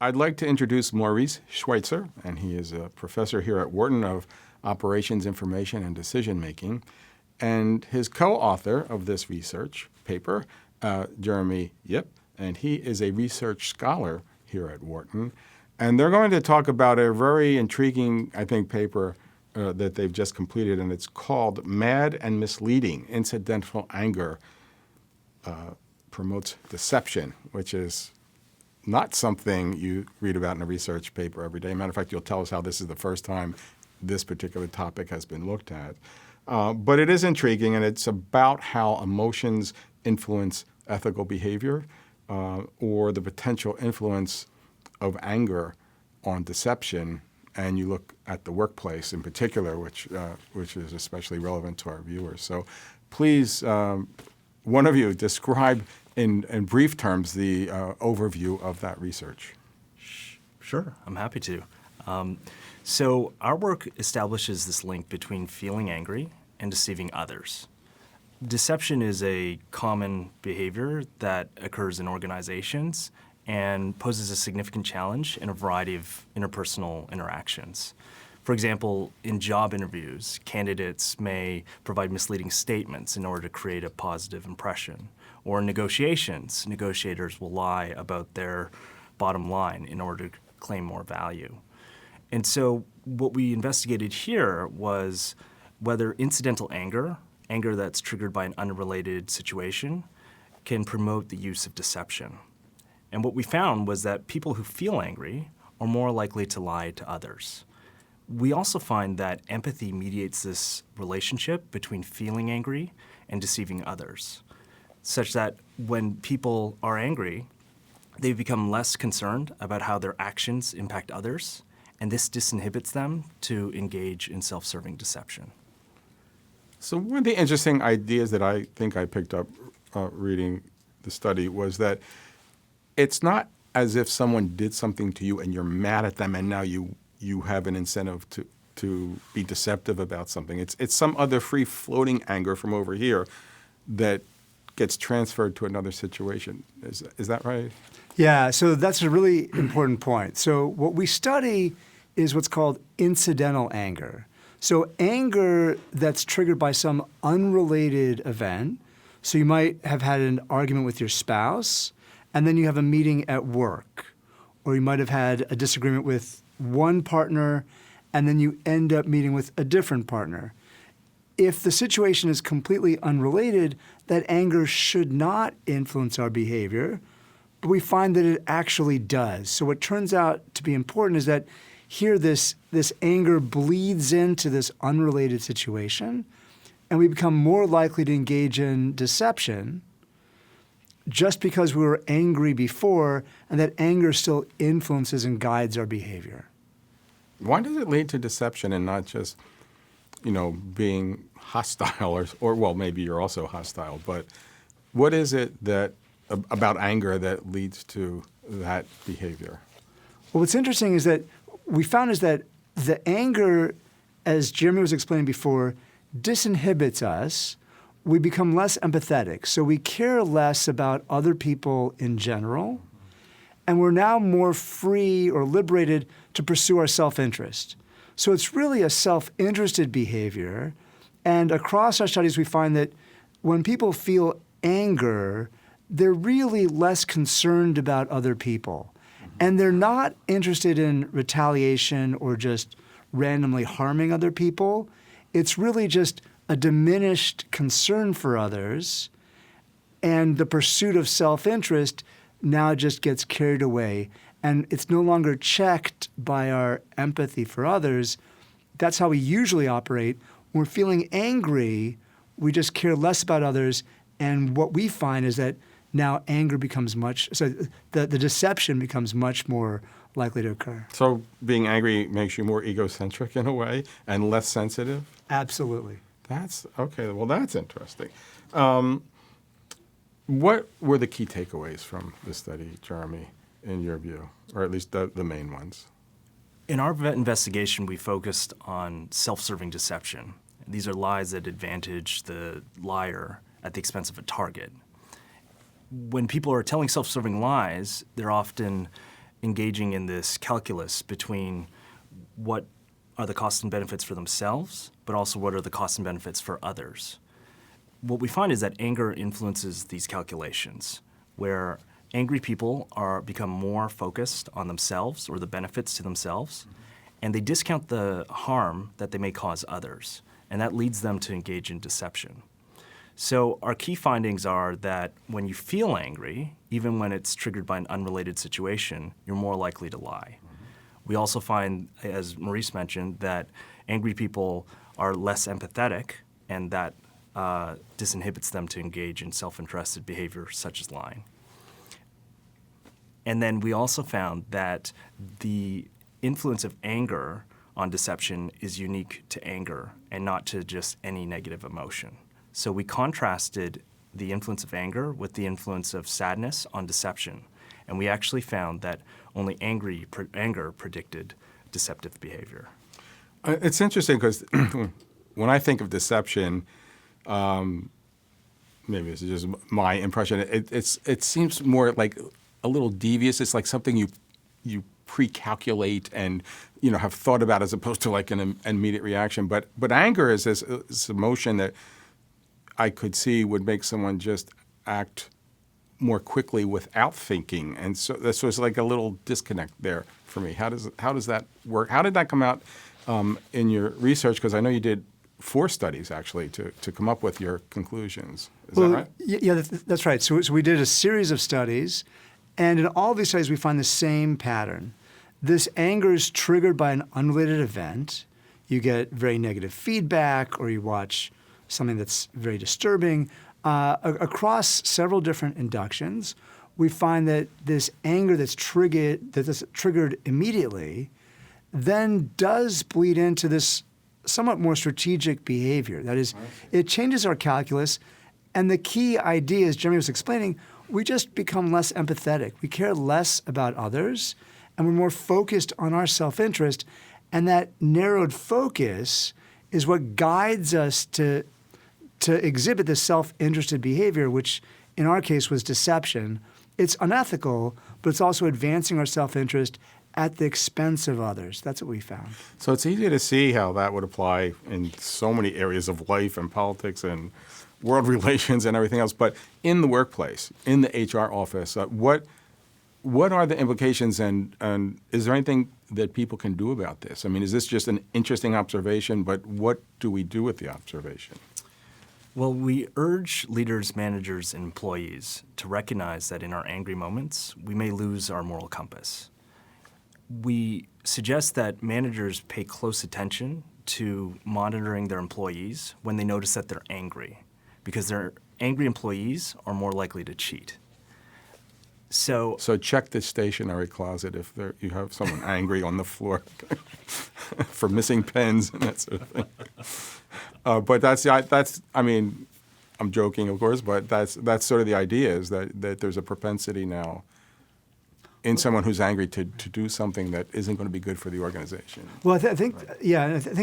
I'd like to introduce Maurice Schweitzer, and he is a professor here at Wharton of Operations, Information, and Decision Making. And his co-author of this research paper, Jeremy Yip, and he is a research scholar here at Wharton. And they're going to talk about a very intriguing, I think, paper that they've just completed, and it's called Mad and Misleading: Incidental Anger Promotes Deception, which is not something you read about in a research paper every day. Matter of fact, you'll tell us how this is the first time this particular topic has been looked at. But it is intriguing, and it's about how emotions influence ethical behavior or the potential influence of anger on deception. And you look at the workplace in particular, which is especially relevant to our viewers. So please, one of you, describe in brief terms the overview of that research. Sure, I'm happy to. So our work establishes this link between feeling angry and deceiving others. Deception is a common behavior that occurs in organizations and poses a significant challenge in a variety of interpersonal interactions. For example, in job interviews, candidates may provide misleading statements in order to create a positive impression. Or in negotiations, negotiators will lie about their bottom line in order to claim more value. And so what we investigated here was whether incidental anger that's triggered by an unrelated situation, can promote the use of deception. And what we found was that people who feel angry are more likely to lie to others. We also find that empathy mediates this relationship between feeling angry and deceiving others, such that when people are angry, they become less concerned about how their actions impact others, and this disinhibits them to engage in self-serving deception. So one of the interesting ideas that I think I picked up reading the study was that it's not as if someone did something to you and you're mad at them and now you have an incentive to be deceptive about something. It's some other free-floating anger from over here that gets transferred to another situation. Is that right? Yeah, so that's a really important point. So what we study is what's called incidental anger. So anger that's triggered by some unrelated event. So you might have had an argument with your spouse, and then you have a meeting at work. Or you might have had a disagreement with one partner, and then you end up meeting with a different partner. If the situation is completely unrelated, that anger should not influence our behavior, but we find that it actually does. So what turns out to be important is that here this anger bleeds into this unrelated situation, and we become more likely to engage in deception just because we were angry before, and that anger still influences and guides our behavior. Why does it lead to deception and not just, being hostile or well, maybe you're also hostile, but what is it that about anger that leads to that behavior? Well, what's interesting is that we found is that the anger, as Jeremy was explaining before, disinhibits us. We become less empathetic. So we care less about other people in general. And we're now more free or liberated to pursue our self-interest. So it's really a self-interested behavior. And across our studies, we find that when people feel anger, they're really less concerned about other people. And they're not interested in retaliation or just randomly harming other people. It's really just a diminished concern for others, and the pursuit of self-interest now just gets carried away. And it's no longer checked by our empathy for others. That's how we usually operate. When we're feeling angry, we just care less about others, and what we find is that now anger becomes the deception becomes much more likely to occur. So being angry makes you more egocentric in a way and less sensitive? Absolutely. That's okay. Well, that's interesting. What were the key takeaways from the study, Jeremy, in your view, or at least the main ones? In our investigation, we focused on self-serving deception. These are lies that advantage the liar at the expense of a target. When people are telling self-serving lies, they're often engaging in this calculus between what are the costs and benefits for themselves, but also what are the costs and benefits for others. What we find is that anger influences these calculations, where angry people become more focused on themselves or the benefits to themselves, and they discount the harm that they may cause others, and that leads them to engage in deception. So our key findings are that when you feel angry, even when it's triggered by an unrelated situation, you're more likely to lie. We also find, as Maurice mentioned, that angry people are less empathetic, and that disinhibits them to engage in self-interested behavior such as lying. And then we also found that the influence of anger on deception is unique to anger and not to just any negative emotion. So we contrasted the influence of anger with the influence of sadness on deception. And we actually found that only anger predicted deceptive behavior. It's interesting because when I think of deception, maybe this is just my impression, it seems more like a little devious. It's like something you pre-calculate and have thought about as opposed to like an immediate reaction. But anger is this emotion that I could see would make someone just act more quickly without thinking, and so it's like a little disconnect there for me. How does that work? How did that come out in your research? Because I know you did 4 studies actually to come up with your conclusions. Is that right? Yeah, that's right. So we did a series of studies, and in all of these studies we find the same pattern. This anger is triggered by an unrelated event. You get very negative feedback, or you watch something that's very disturbing. Across several different inductions, we find that this anger that's triggered immediately then does bleed into this somewhat more strategic behavior. That is, it changes our calculus, and the key idea, as Jeremy was explaining, we just become less empathetic. We care less about others, and we're more focused on our self-interest, and that narrowed focus is what guides us to exhibit this self-interested behavior, which in our case was deception. It's unethical, but it's also advancing our self-interest at the expense of others. That's what we found. So it's easy to see how that would apply in so many areas of life and politics and world relations and everything else. But in the workplace, in the HR office, what are the implications, and is there anything that people can do about this? I mean, is this just an interesting observation, but what do we do with the observation? Well, we urge leaders, managers, and employees to recognize that in our angry moments, we may lose our moral compass. We suggest that managers pay close attention to monitoring their employees when they notice that they're angry, because their angry employees are more likely to cheat. So check the stationery closet if you have someone angry on the floor for missing pens and that sort of thing. But that's I mean, I'm joking, of course, but that's sort of the idea, is that there's a propensity now in someone who's angry to do something that isn't going to be good for the organization. Well, I think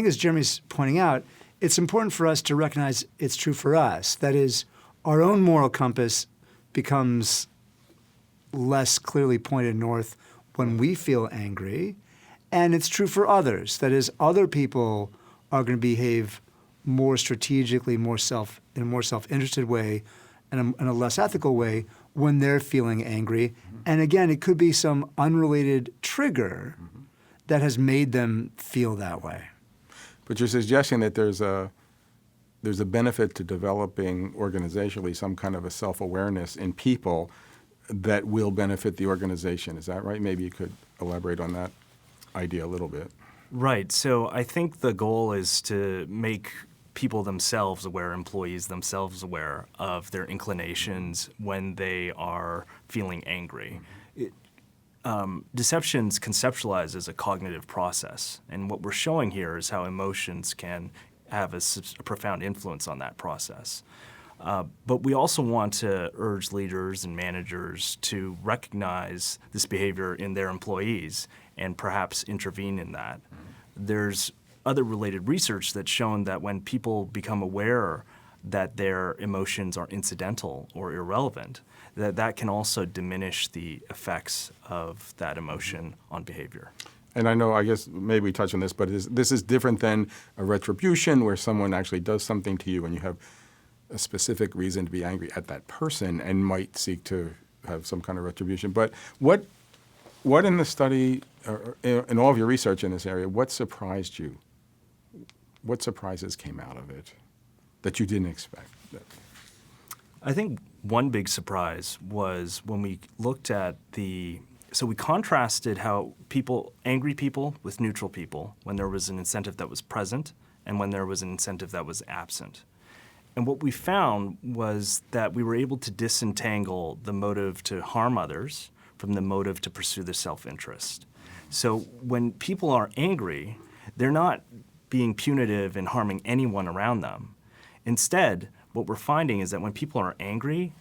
as Jeremy's pointing out, it's important for us to recognize it's true for us. That is, our own moral compass becomes less clearly pointed north when we feel angry, and it's true for others. That is, other people are going to behave more strategically, in a more self-interested way, and in a less ethical way when they're feeling angry. Mm-hmm. And again, it could be some unrelated trigger that has made them feel that way. But you're suggesting that there's a benefit to developing organizationally some kind of a self-awareness in people that will benefit the organization. Is that right? Maybe you could elaborate on that idea a little bit. Right. So I think the goal is to make people themselves aware, employees themselves aware of their inclinations when they are feeling angry. Deception's conceptualized as a cognitive process, and what we're showing here is how emotions can have a profound influence on that process. But we also want to urge leaders and managers to recognize this behavior in their employees and perhaps intervene in that. There's other related research that's shown that when people become aware that their emotions are incidental or irrelevant, that can also diminish the effects of that emotion on behavior. And I know, I guess maybe we touched on this, but this is different than a retribution where someone actually does something to you and you have a specific reason to be angry at that person and might seek to have some kind of retribution. But what in the study, in all of your research in this area, what surprised you? What surprises came out of it that you didn't expect? I think one big surprise was when we looked at so we contrasted how angry people with neutral people, when there was an incentive that was present and when there was an incentive that was absent. And what we found was that we were able to disentangle the motive to harm others from the motive to pursue their self-interest. So when people are angry, they're not being punitive and harming anyone around them. Instead, what we're finding is that when people are angry,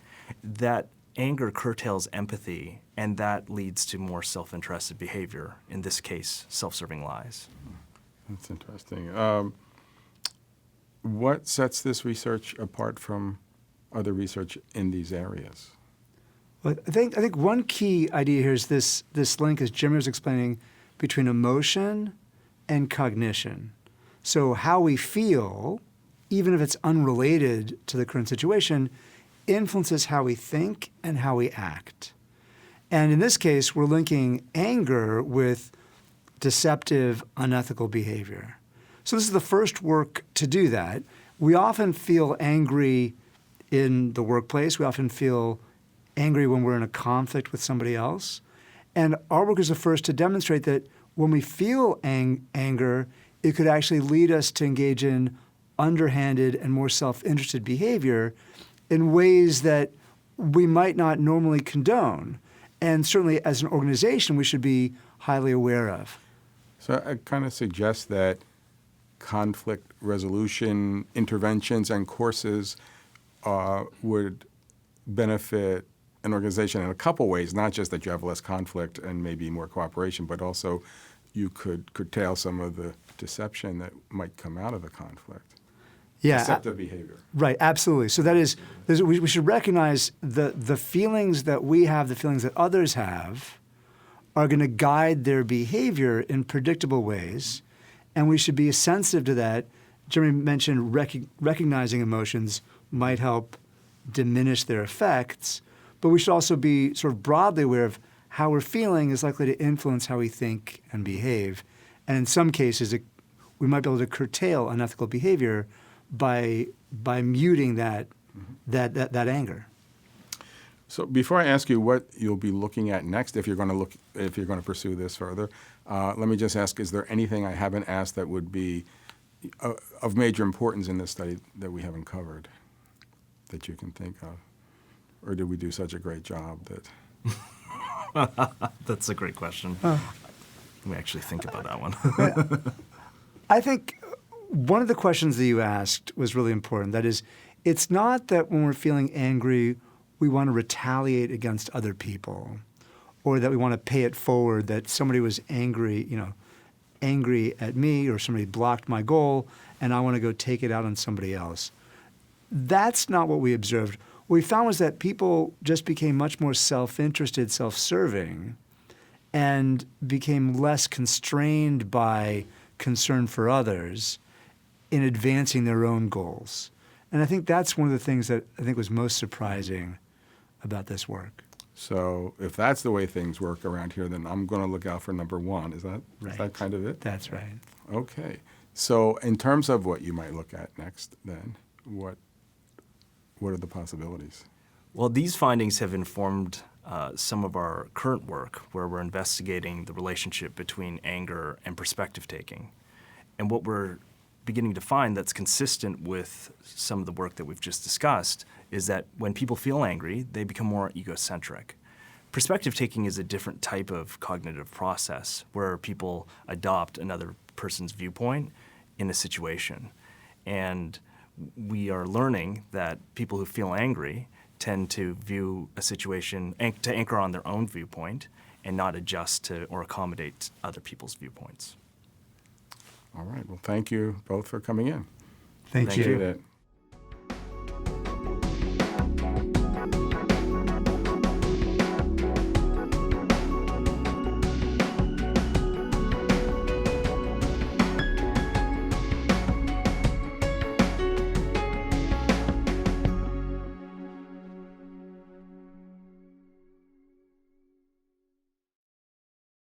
that anger curtails empathy, and that leads to more self-interested behavior, in this case, self-serving lies. That's interesting. What sets this research apart from other research in these areas? Well, I think one key idea here is this link, as Jimmy was explaining, between emotion and cognition. So how we feel, even if it's unrelated to the current situation, influences how we think and how we act. And in this case, we're linking anger with deceptive, unethical behavior. So this is the first work to do that. We often feel angry in the workplace. We often feel angry when we're in a conflict with somebody else. And our work is the first to demonstrate that when we feel anger, it could actually lead us to engage in underhanded and more self-interested behavior in ways that we might not normally condone. And certainly as an organization, we should be highly aware of. So it kind of suggests that conflict resolution interventions and courses would benefit an organization in a couple ways, not just that you have less conflict and maybe more cooperation, but also you could curtail some of the deception that might come out of the conflict. Yeah, Deceptive behavior. Right, absolutely. So that is, we should recognize the feelings that we have, the feelings that others have, are going to guide their behavior in predictable ways, and we should be sensitive to that. Jeremy mentioned recognizing emotions might help diminish their effects, but we should also be sort of broadly aware of how we're feeling is likely to influence how we think and behave. And in some cases, we might be able to curtail unethical behavior by muting that anger. So before I ask you what you'll be looking at next, if you're going to pursue this further, let me just ask: is there anything I haven't asked that would be of major importance in this study that we haven't covered that you can think of, or did we do such a great job that? That's a great question. Let me actually think about that one. I think one of the questions that you asked was really important. That is, it's not that when we're feeling angry, we want to retaliate against other people, or that we want to pay it forward that somebody was angry at me, or somebody blocked my goal, and I want to go take it out on somebody else. That's not what we observed. What we found was that people just became much more self-interested, self-serving, and became less constrained by concern for others in advancing their own goals. And I think that's one of the things that I think was most surprising about this work. So if that's the way things work around here, then I'm going to look out for number one. Is that kind of it? That's right. Okay. So in terms of what you might look at next, then, what are the possibilities? Well, these findings have informed some of our current work, where we're investigating the relationship between anger and perspective taking. And what we're beginning to find that's consistent with some of the work that we've just discussed is that when people feel angry, they become more egocentric. Perspective taking is a different type of cognitive process where people adopt another person's viewpoint in a situation. And we are learning that people who feel angry tend to view a situation, to anchor on their own viewpoint and not adjust to or accommodate other people's viewpoints. All right. Well, thank you both for coming in. Thank you. Appreciate it.